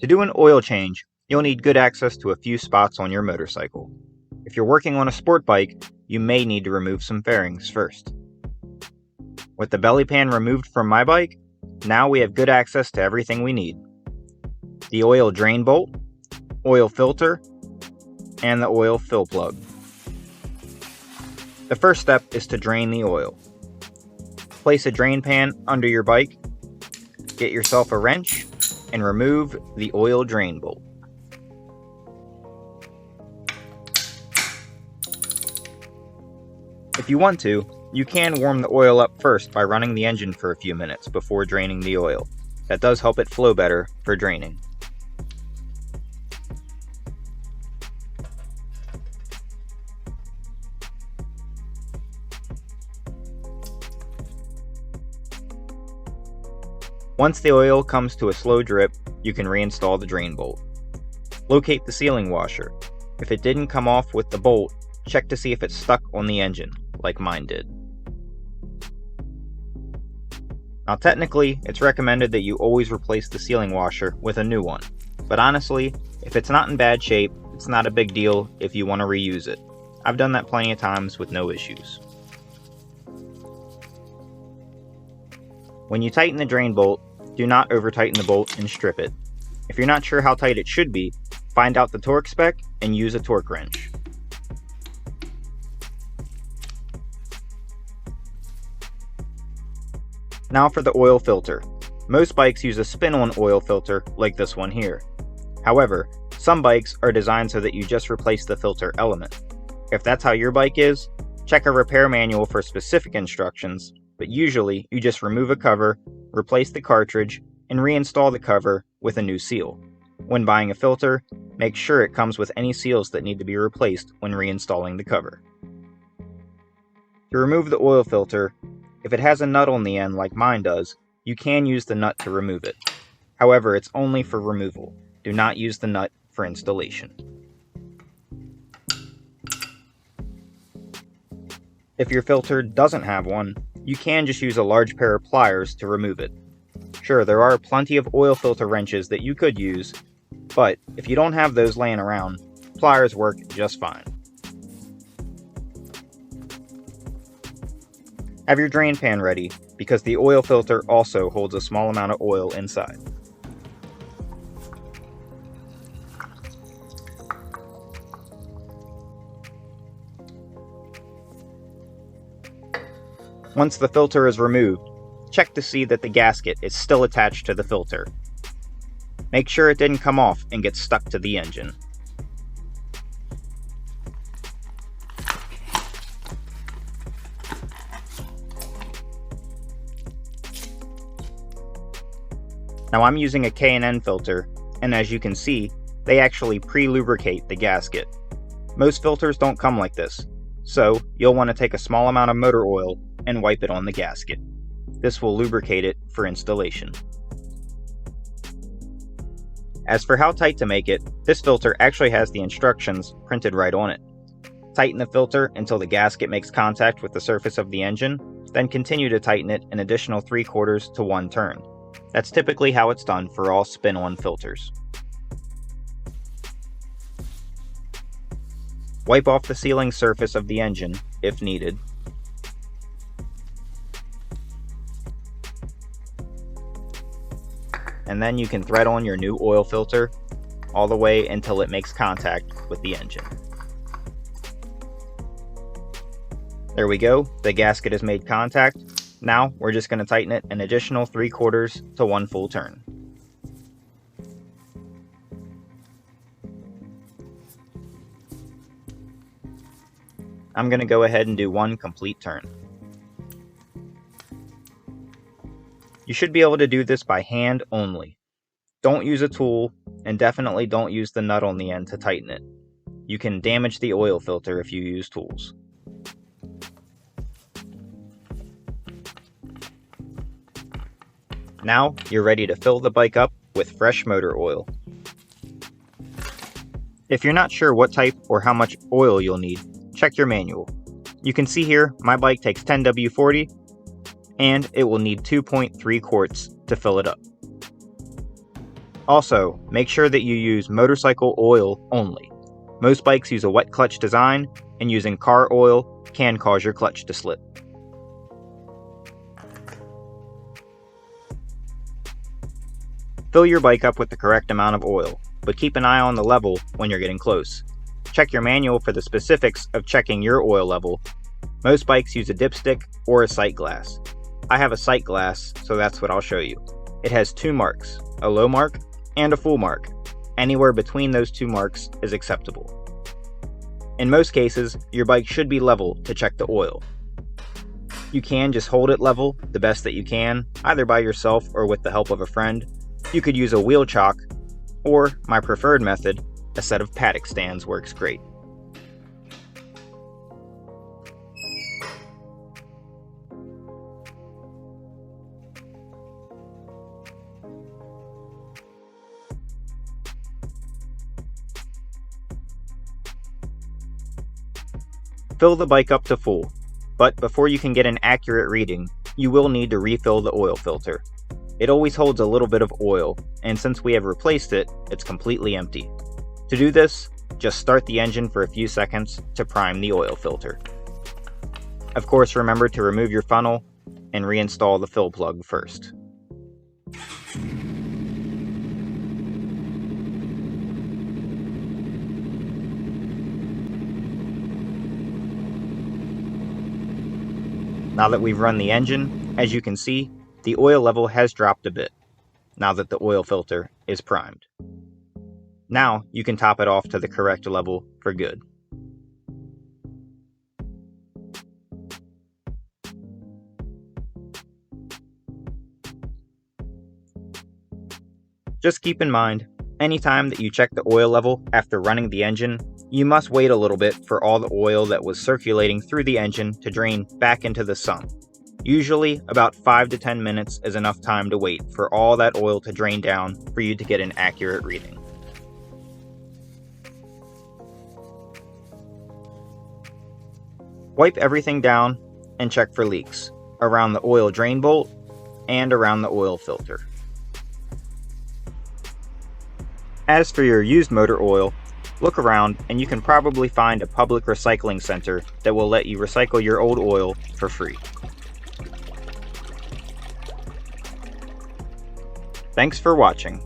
To do an oil change, you'll need good access to a few spots on your motorcycle. If you're working on a sport bike, you may need to remove some fairings first. With the belly pan removed from my bike, now we have good access to everything we need. The oil drain bolt, oil filter, and the oil fill plug. The first step is to drain the oil. Place a drain pan under your bike, get yourself a wrench, and remove the oil drain bolt. If you want to, you can warm the oil up first by running the engine for a few minutes before draining the oil. That does help it flow better for draining. Once the oil comes to a slow drip, you can reinstall the drain bolt. Locate the sealing washer. If it didn't come off with the bolt, check to see if it's stuck on the engine, like mine did. Now technically, it's recommended that you always replace the sealing washer with a new one, but honestly, if it's not in bad shape, it's not a big deal if you want to reuse it. I've done that plenty of times with no issues. When you tighten the drain bolt, do not over-tighten the bolt and strip it. If you're not sure how tight it should be, find out the torque spec and use a torque wrench. Now for the oil filter. Most bikes use a spin-on oil filter like this one here. However, some bikes are designed so that you just replace the filter element. If that's how your bike is, check a repair manual for specific instructions, but usually you just remove a cover, replace the cartridge, and reinstall the cover with a new seal. When buying a filter, make sure it comes with any seals that need to be replaced when reinstalling the cover. To remove the oil filter, if it has a nut on the end like mine does, you can use the nut to remove it. However, it's only for removal. Do not use the nut for installation. If your filter doesn't have one, you can just use a large pair of pliers to remove it. Sure, there are plenty of oil filter wrenches that you could use, but if you don't have those laying around, pliers work just fine. Have your drain pan ready, because the oil filter also holds a small amount of oil inside. Once the filter is removed, check to see that the gasket is still attached to the filter. Make sure it didn't come off and get stuck to the engine. Now I'm using a K&N filter, and as you can see, they actually pre-lubricate the gasket. Most filters don't come like this, so you'll want to take a small amount of motor oil and wipe it on the gasket. This will lubricate it for installation. As for how tight to make it, this filter actually has the instructions printed right on it. Tighten the filter until the gasket makes contact with the surface of the engine, then continue to tighten it an additional 3/4 to 1 turn. That's typically how it's done for all spin-on filters. Wipe off the sealing surface of the engine if needed. And then you can thread on your new oil filter all the way until it makes contact with the engine. There we go, the gasket has made contact. Now we're just going to tighten it an additional 3/4 to 1 full turn. I'm going to go ahead and do 1 complete turn. You should be able to do this by hand only. Don't use a tool, and definitely don't use the nut on the end to tighten it. You can damage the oil filter if you use tools. Now you're ready to fill the bike up with fresh motor oil. If you're not sure what type or how much oil you'll need, check your manual. You can see here my bike takes 10W40 and it will need 2.3 quarts to fill it up. Also, make sure that you use motorcycle oil only. Most bikes use a wet clutch design, and using car oil can cause your clutch to slip. Fill your bike up with the correct amount of oil, but keep an eye on the level when you're getting close. Check your manual for the specifics of checking your oil level. Most bikes use a dipstick or a sight glass. I have a sight glass, so that's what I'll show you. It has two marks, a low mark and a full mark. Anywhere between those two marks is acceptable. In most cases, your bike should be level to check the oil. You can just hold it level the best that you can, either by yourself or with the help of a friend. You could use a wheel chock, or my preferred method, a set of paddock stands works great. Fill the bike up to full, but before you can get an accurate reading, you will need to refill the oil filter. It always holds a little bit of oil, and since we have replaced it, it's completely empty. To do this, just start the engine for a few seconds to prime the oil filter. Of course, remember to remove your funnel and reinstall the fill plug first. Now that we've run the engine, as you can see, the oil level has dropped a bit, now that the oil filter is primed. Now you can top it off to the correct level for good. Just keep in mind, anytime that you check the oil level after running the engine, you must wait a little bit for all the oil that was circulating through the engine to drain back into the sump. Usually, about 5 to 10 minutes is enough time to wait for all that oil to drain down for you to get an accurate reading. Wipe everything down and check for leaks around the oil drain bolt and around the oil filter. As for your used motor oil, look around and you can probably find a public recycling center that will let you recycle your old oil for free. Thanks for watching.